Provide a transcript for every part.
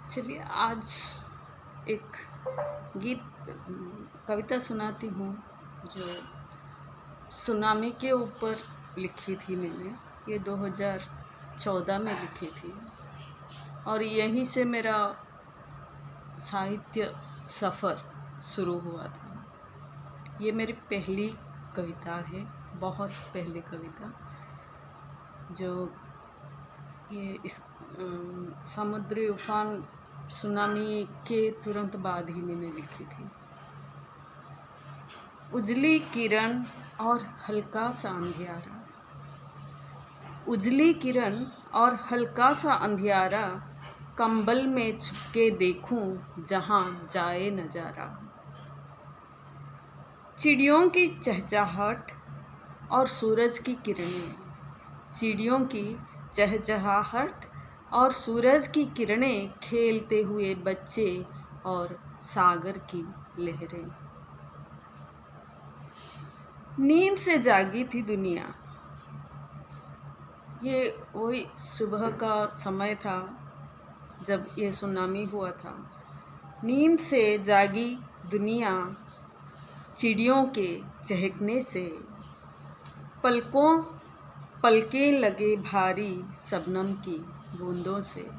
चलिए आज एक गीत कविता सुनाती हूँ जो सुनामी के ऊपर लिखी थी मैंने। ये 2014 में लिखी थी और यहीं से मेरा साहित्य सफ़र शुरू हुआ था। ये मेरी पहली कविता है, बहुत पहली कविता, जो ये इस समुद्री उफान सुनामी के तुरंत बाद ही मैंने लिखी थी। उजली किरण और हल्का सा अंधियारा, उजली किरण और हल्का सा अंधियारा, कंबल में छुपके देखूं जहां जाए नजारा। चिड़ियों की चहचहाहट और सूरज की किरणें, चिड़ियों की चहचहाहट और सूरज की किरणें, खेलते हुए बच्चे और सागर की लहरें। नींद से जागी थी दुनिया, ये वही सुबह का समय था जब ये सुनामी हुआ था। नींद से जागी दुनिया चिड़ियों के चहकने से, पलकें लगे भारी शबनम की बूंदों से।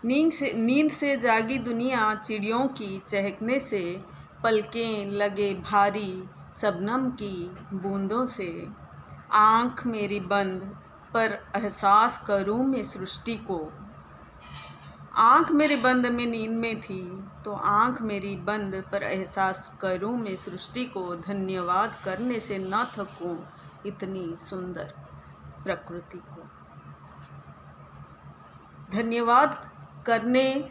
नींद से जागी दुनिया चिड़ियों की चहकने से, पलकें लगे भारी शबनम की बूंदों से। आँख मेरी बंद पर एहसास करूँ मैं सृष्टि को, आँख मेरी बंद में नींद में थी तो आँख मेरी बंद पर एहसास करूँ मैं सृष्टि को। धन्यवाद करने से न थकूँ इतनी सुंदर प्रकृति को, धन्यवाद करने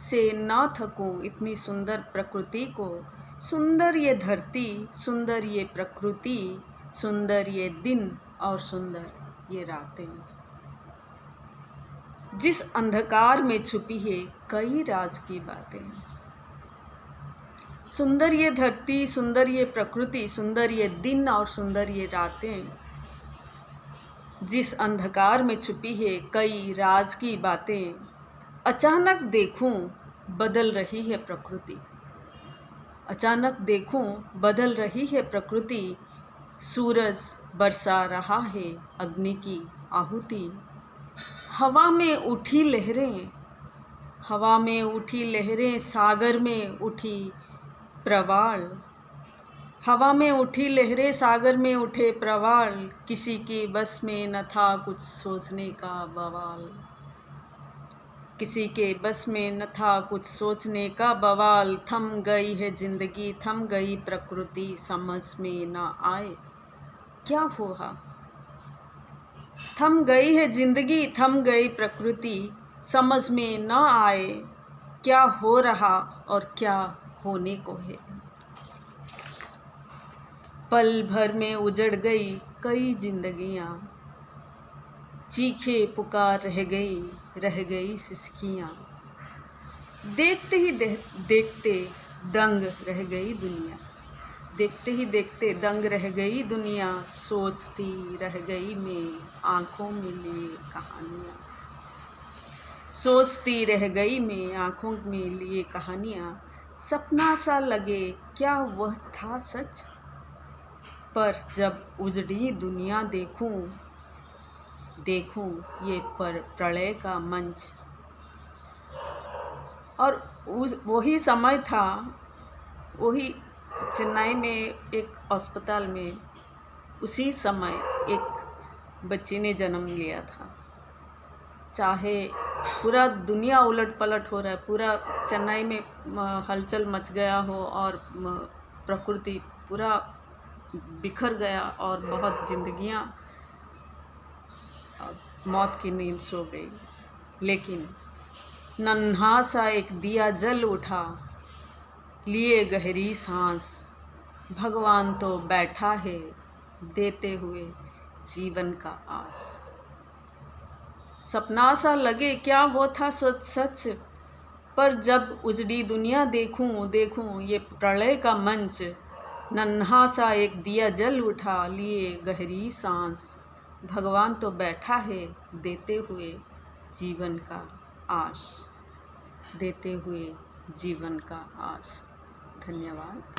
से न थकूँ इतनी सुंदर प्रकृति को। सुंदर ये धरती, सुंदर ये प्रकृति, सुंदर ये दिन और सुंदर ये रातें, जिस अंधकार में छुपी है कई राज की बातें। सुंदर ये धरती, सुंदर ये प्रकृति, सुंदर ये दिन और सुंदर ये रातें, जिस अंधकार में छुपी है कई राज की बातें। अचानक देखूं बदल रही है प्रकृति, अचानक देखूं बदल रही है प्रकृति। सूरज बरसा रहा है अग्नि की आहुति। हवा में उठी लहरें, हवा में उठी लहरें, सागर में उठी प्रवाल, हवा में उठी लहरें, सागर में उठे प्रवाल। किसी के बस में न था कुछ सोचने का बवाल, किसी के बस में न था कुछ सोचने का बवाल। थम गई है जिंदगी, थम गई प्रकृति, समझ में न आए क्या हुआ। थम गई है जिंदगी, थम गई प्रकृति, समझ में न आए क्या हो रहा और क्या होने को है। पल भर में उजड़ गई कई जिंदगियां, चीखे पुकार रह गई सिसकियां। देखते ही देखते दंग रह गई दुनिया, देखते ही देखते दंग रह गई दुनिया। सोचती रह गई मैं आँखों में लिए कहानियाँ, सोचती रह गई मैं आँखों में लिए कहानियाँ। सपना सा लगे क्या वह था सच, पर जब उजड़ी दुनिया देखूं ये प्रलय का मंच। और वही समय था, वही चेन्नई में एक अस्पताल में उसी समय एक बच्चे ने जन्म लिया था। चाहे पूरा दुनिया उलट पलट हो रहा है, पूरा चेन्नई में हलचल मच गया हो और प्रकृति पूरा बिखर गया और बहुत जिंदगियां मौत की नींद सो गई, लेकिन नन्हा सा एक दिया जल उठा, लिए गहरी सांस। भगवान तो बैठा है देते हुए जीवन का आस। सपना सा लगे क्या वो था सच, पर जब उजड़ी दुनिया देखूं ये प्रलय का मंच। नन्हा सा एक दिया जल उठा, लिए गहरी सांस। भगवान तो बैठा है देते हुए जीवन का आस। देते हुए जीवन का आस। धन्यवाद।